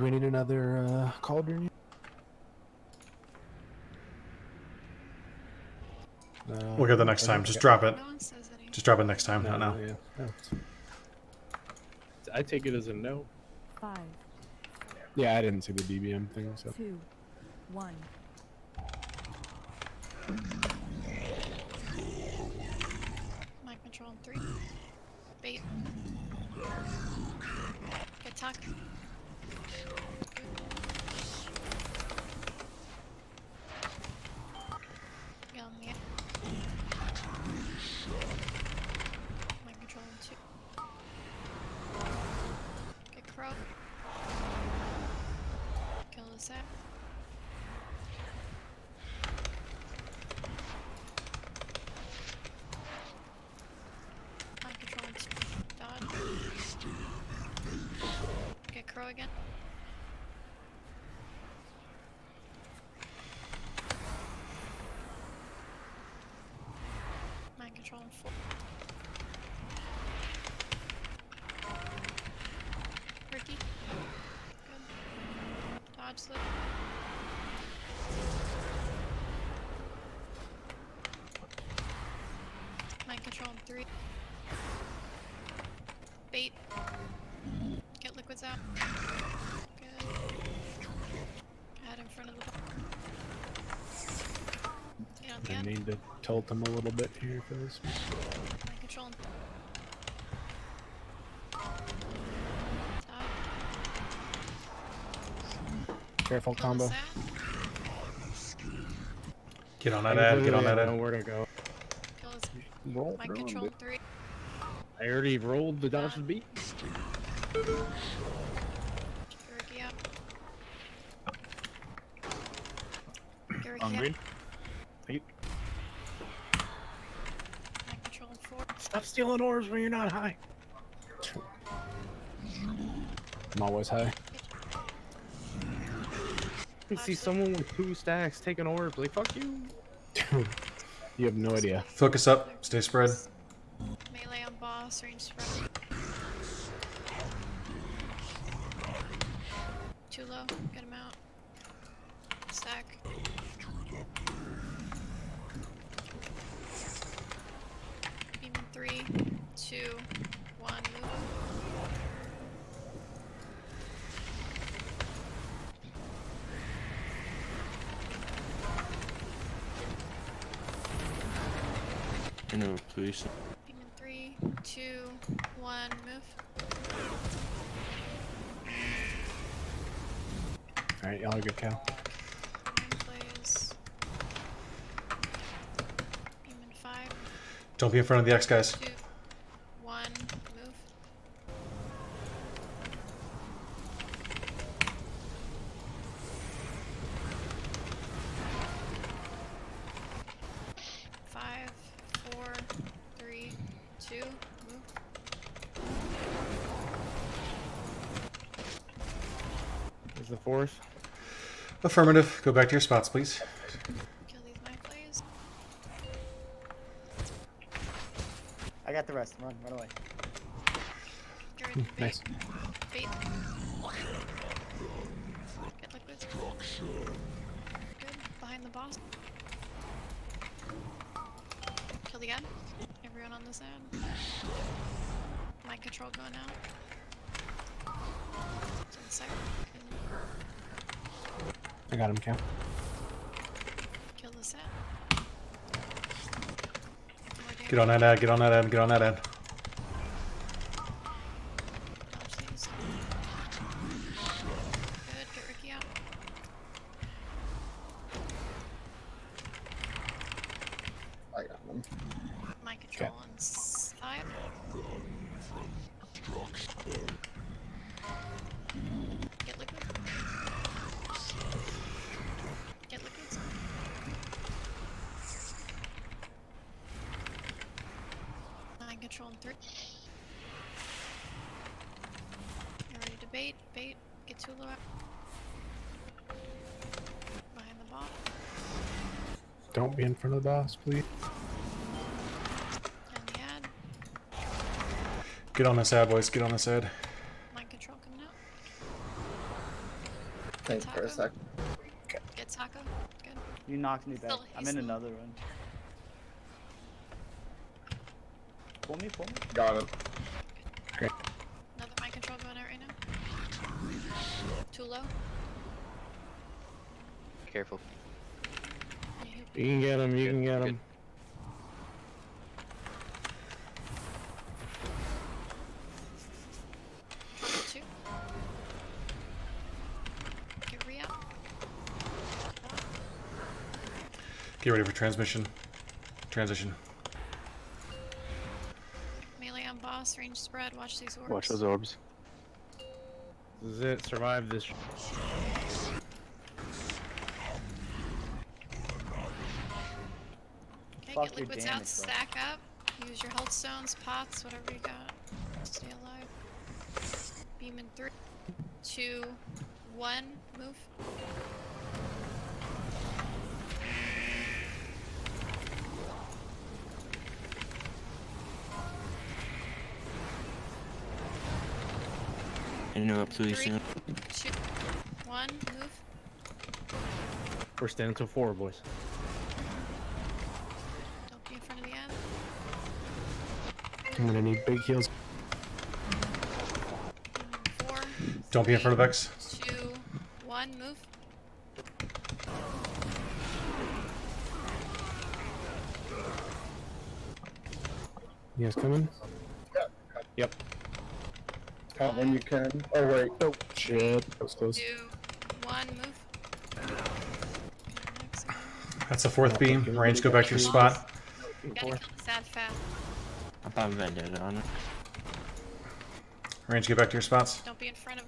we need another cauldron? We'll get the next time. Just drop it. No one says anything. Just drop it next time. No, Not now. yeah. No. I take it as a no. 5, Yeah, I didn't see the DBM thing, so. 2, 1. Mind control in 3. Bait. Get tuck. Get on the end. Mind control in 2. Get crow. Kill the sap. Mind control in 2. Dodge. Get crow again. Mind control in 4. Ricky. Good. Dodge slip. Mind control in 3. Bait. Get liquids out. Good. Add in front of the ball. Get on the I end. need to tilt him a little bit here for this. Mind control in Dodge. Careful Kill the combo. sap. Get on that ad. Get on that I know ad. where to go. Kill his Roll mind control in 3. I already rolled the dodge and beat. Get Ricky out. Get Ricky On out. green. Eight. Mind control in 4. Stop stealing orbs when you're not high. I'm always high. You see someone with 2 stacks taking orbs, like fuck you. You have no idea. Focus up. Stay spread. Melee on boss, range spread. Too low, get him out. Stack. Beam in 3, 2, 1, move. No, please. Beam in 3, 2, 1, move. Alright, y'all are good, Cal. Mind plays. Beam in 5, Don't be in front of the X guys. 2, 1, move. Five, 4, 3, 2, move. Is the 4th? Affirmative. Go back to your spots, please. Kill these mind plays. I got the rest. Run away. Get ready to bait. Nice. Bait. Get liquids. Good. Behind the boss. Kill the end. Everyone on this end. Mind control going out. To the second. I got him, Cal. Kill the set. Get on that ad. Get on that ad. Get on that ad. Dodge these. Good. Get Ricky out. I got them. Mind control on 5. Get liquid. Get liquids. Mind control in 3. You're ready to bait. Bait. Get Tulu out. Behind the ball. Don't be in front of the boss, please. And the ad. Get on this ad, boys. Get on this ad. Mind control coming out. tank for a sec. Get Taco. Good. You knocked me back. Still- I'm he's in still- another one. Pull me, pull me. Got him. Another mind control going out right now. Too low. Careful. Yeah, You can get him. You can get him. two. Get re out. Get ready for transmission. Transition. Melee on boss, range spread, watch these orbs. Watch those orbs. This is it. Survive this. Okay, Fuck get your liquids damage, out, bro. stack up. Use your health stones, pots, whatever you got. Stay alive. Beam in 3, 2, 1, move. Interrupt too 3, soon. 2, 1, move. We're standing to 4, boys. Don't be in front of the end. I'm gonna need big heals. 4, Don't be in front of X. 2, 1, move. You guys coming? Yep. Count when you can. Oh wait. Oh shit. That was close. 2, 1, move. Next one. That's the 4th beam. Range, go back to your spot. Gotta kill the sad fast. I thought we had dead on it. Range, get back to your spots. Don't be in front of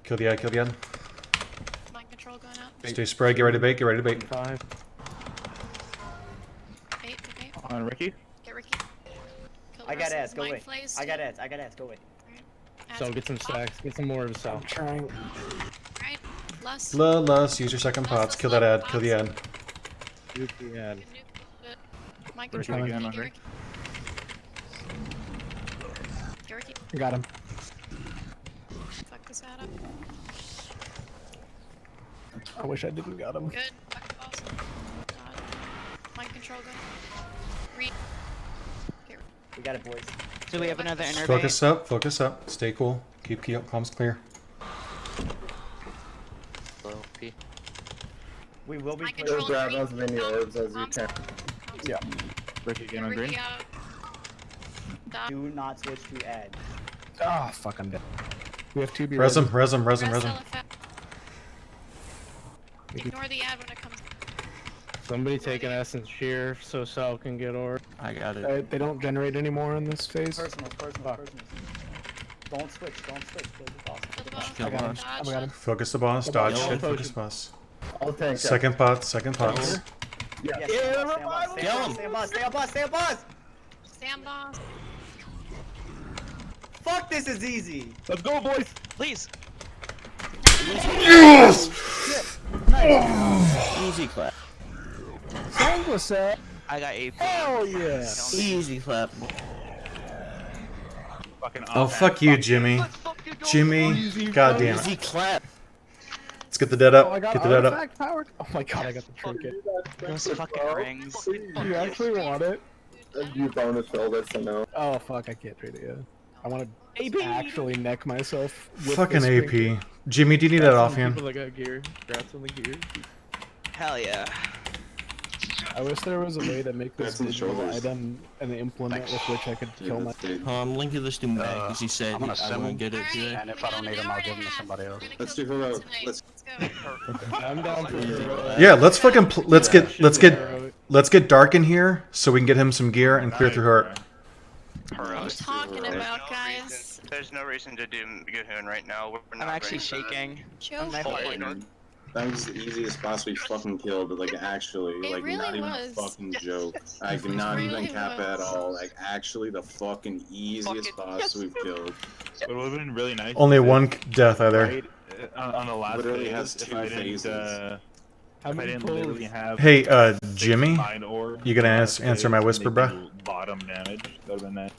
Kill the eye, kill the end. mind control going out. Stay spread, get ready to bait, get ready to bait. 5. Bait, bait. On Ricky. Get Ricky. Kill the I got rest of ads, his go mind away. flays I got still. ads, I got ads, go away. Ads So get some pop. stacks. Get some more of the cell. I'm trying. Right. Lust. Lust, use your second pots. Kill that ad, kill the ad. Shoot the ad. Good nuke bullshit. Mind Ricky control. again Get on Ricky. Get Ricky. Got him. Fuck this ad up. I wish I didn't got him. Good. Fuck the boss. God. Mind control going. Read. Get Ricky. We got it, boys. Do we have another inner Focus up, focus up. Stay cool. Keep comms clear. Low P. We will be Mind pushing. control. grab Read. as many orbs as you Comms. can. Comms. Yeah. Ricky Get Ricky out. Dot. Do not switch to ads. Ah, fuck, I'm dead. We have 2 B. Res him, res him, res him, Press res him. LFF. Ignore the ad when it comes. Somebody take an essence shear so Sal can get or. I got it. They don't generate anymore in this phase. Personals, personals, personals. Don't switch, don't switch. Kill the boss. Kill the boss. Kill I got him. boss. I got him. Focus the boss, dodge Yellow shit, potion. focus boss. I'll tank. Second pot, second pot. Yes, stay on boss, stay on boss, stay on boss, stay on boss, stay on boss! Stand boss. Fuck, this is easy! Let's go, boys. Please. Yes! Easy clap. I got AP. Hell yeah! Easy clap. Oh, fuck you, Jimmy. Jimmy, goddamn Easy it. clap. Let's get the dead up. Oh, I got Get the dead up. artifact powered. Oh my god, I got the trinket. Those fucking rings. Do you actually want it? You bonus roll this, I know. Oh fuck, I can't trade it yet. I want to actually neck myself. With Fucking this trinket. AP. Jimmy, do you need that offhand? People that got gear. Congrats on the gear. Hell yeah. I wish there was a way to make this That's some digital shoulders. item an implement with which I could kill my. Link to this to Matt because he said I'm gonna I send won't him. get it today. And if I don't need him, I'll give him to somebody else. Let's do heroic. Let's- go. I'm down for it. Yeah, let's fucking let's get dark in here so we can get him some gear and clear through heart. What are you talking about, guys? There's no reason to do Gahoon right now. We're not I'm actually ready for that. shaking. Joe. I'm not That was the easiest boss we fucking killed. Like actually, It like really not even was. a fucking joke. Like not really even cap was. at all. Like actually the fucking easiest boss we've killed. It would have been really nice. Only one death either. Right, on the last Literally phase, has if two I didn't, phases. if How I many didn't pulls? literally have Hey, Jimmy, mind orb you gonna on last answer phase my to whisper, make bruh? Bottom damage. That would have been nice.